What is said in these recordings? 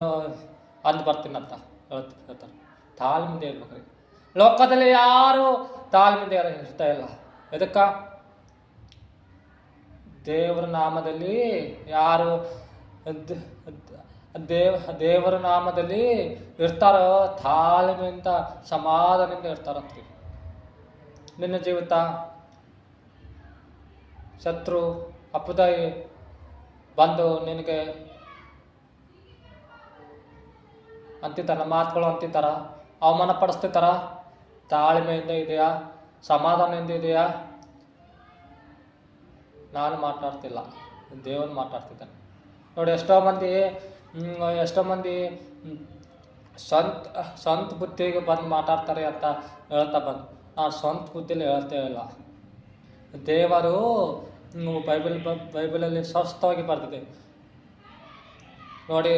ಅಂದು ಬರ್ತೀನಂತ ಹೇಳ್ತಾರೆ. ತಾಳ್ಮೆಯಿಂದ ಇರ್ಬೇಕ್ರಿ. ಲೋಕದಲ್ಲಿ ಯಾರು ತಾಳ್ಮೆಯಿಂದ ಇರ್ತಾ ಇಲ್ಲ. ಎದಕ್ಕ? ದೇವರ ನಾಮದಲ್ಲಿ ಯಾರು ದೇವರ ನಾಮದಲ್ಲಿ ಇರ್ತಾರೋ ತಾಳ್ಮೆಯಿಂದ ಸಮಾಧಾನದಿಂದ ಇರ್ತಾರಂತ್ರಿ. ನಿನ್ನ ಜೀವಿತ ಶತ್ರು ಅಪದಾಯಿ ಬಂದು ನಿನಗೆ ಅಂತಿತ್ತಾರ, ಮಾತುಗಳು ಅಂತಿತ್ತಾರ, ಅವಮಾನ ಪಡಿಸ್ತಿತ್ತಾರ. ತಾಳ್ಮೆಯಿಂದ ಇದೆಯಾ? ಸಮಾಧಾನದಿಂದ ಇದೆಯಾ? ನಾನು ಮಾತಾಡ್ತಿಲ್ಲ, ದೇವನು ಮಾತಾಡ್ತಿದ್ದಾನೆ. ನೋಡಿ, ಎಷ್ಟೋ ಮಂದಿ ಸ್ವಂತ ಬುದ್ಧಿಗೆ ಬಂದು ಮಾತಾಡ್ತಾರೆ ಅಂತ ಹೇಳ್ತಾ ಬಂದು ನಾನು ಸ್ವಂತ ಬುದ್ಧಿಲಿ ಹೇಳ್ತೇ ಇಲ್ಲ. ದೇವರು ಬೈಬಲಲ್ಲಿ ಸ್ಪಷ್ಟವಾಗಿ ಬರ್ತಿದೆ ನೋಡಿ.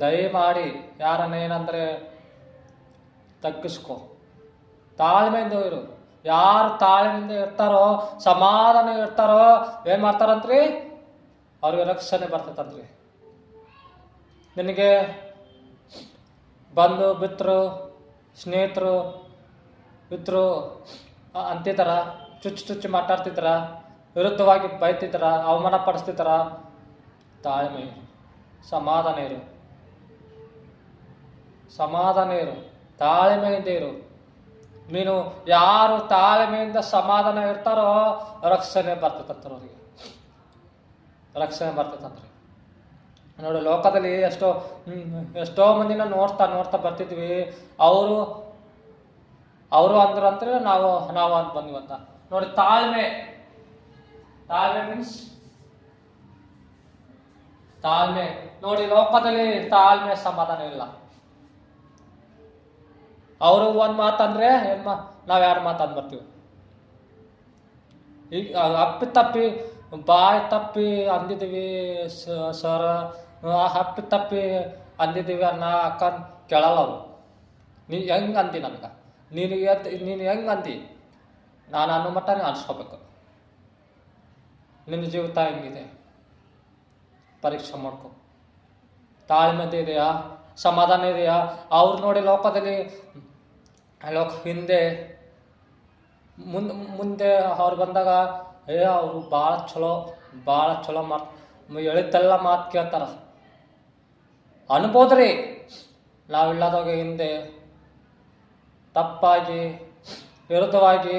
ದಯಮಾಡಿ ಯಾರನ್ನೇನಂದರೆ ತಗ್ಗಿಸ್ಕೊ, ತಾಳ್ಮೆಯಿಂದ ಇರು. ಯಾರು ತಾಳ್ಮೆಯಿಂದ ಇರ್ತಾರೋ, ಸಮಾಧಾನ ಇರ್ತಾರೋ, ಏನು ಮಾಡ್ತಾರಂತ್ರಿ? ಅವ್ರಿಗೆ ರಕ್ಷಣೆ ಬರ್ತೈತಂತ್ರಿ. ನಿನಗೆ ಬಂಧು ಮಿತ್ರರು, ಸ್ನೇಹಿತರು ಮಿತ್ರರು ಅಂತಿದ್ದಾರ, ಚುಚ್ಚು ಮಾತಾಡ್ತಿದ್ದಾರ, ವಿರುದ್ಧವಾಗಿ ಬೈತಿದ್ದಾರ, ಅವಮಾನ ಪಡಿಸ್ತಿದ್ದಾರ. ತಾಳ್ಮೆ ಇರು, ಸಮಾಧಾನ ಇರು, ತಾಳ್ಮೆಯಿಂದ ಇರು. ನೀನು ಯಾರು ತಾಳ್ಮೆಯಿಂದ ಸಮಾಧಾನ ಇರ್ತಾರೋ ರಕ್ಷಣೆ ಬರ್ತೈತಂತಾರೆ. ಅವರಿಗೆ ರಕ್ಷಣೆ ಬರ್ತೈತಂತ್ರಿ. ನೋಡಿ, ಲೋಕದಲ್ಲಿ ಎಷ್ಟೋ ಮಂದಿನ ನೋಡ್ತಾ ಬರ್ತಿದ್ವಿ. ಅವರು ಅಂದ್ರಂದ್ರೆ ನಾವು ಅಂತ ಬಂದ್ವಂತ. ನೋಡಿ, ತಾಳ್ಮೆ ಮೀನ್ಸ್ ತಾಳ್ಮೆ. ನೋಡಿ, ಲೋಕದಲ್ಲಿ ತಾಳ್ಮೆ ಸಮಾಧಾನ ಇಲ್ಲ. ಅವರು ಒಂದು ಮಾತಂದ್ರೆ ನಾವು ಎರಡು ಮಾತು ಅಂದ್ಬರ್ತೀವಿ. ಈಗ ಅಪ್ಪಿ ಬಾಯಿ ತಪ್ಪಿ ಅಂದಿದ್ದೀವಿ ಸರ್, ಹಪ್ಪಿ ತಪ್ಪಿ ಅಂದಿದ್ದೀವಿ ಅಕ್ಕ ಕೇಳಲ್ಲ ಅವರು. ನೀ ಹೆಂಗೆ ಅಂದಿ ನನಗೆ, ನೀನು ಹೆಂಗೆ ಅಂದಿ, ನಾನು ಅನ್ನೋ ಮಟ್ಟ ನೀವು ಅನ್ಸ್ಕೋಬೇಕು. ನಿನ್ನ ಜೀವಿತ ಹೆಂಗಿದೆ ಪರೀಕ್ಷೆ ಮಾಡ್ಕೊ. ತಾಳ್ಮೆದ ಇದೆಯಾ? ಸಮಾಧಾನ ಇದೆಯಾ? ಅವ್ರು ನೋಡಿ, ಲೋಕದಲ್ಲಿ ಹಿಂದೆ ಮುಂದೆ ಅವ್ರು ಬಂದಾಗ ಅವರು ಭಾಳ ಚಲೋ ಹೇಳಿದ್ದೆಲ್ಲ ಮಾತು ಕೇಳ್ತಾರ ಅನ್ಬೋದ್ರಿ. ನಾವಿಲ್ಲದಾಗ ಹಿಂದೆ ತಪ್ಪಾಗಿ ವಿರುದ್ಧವಾಗಿ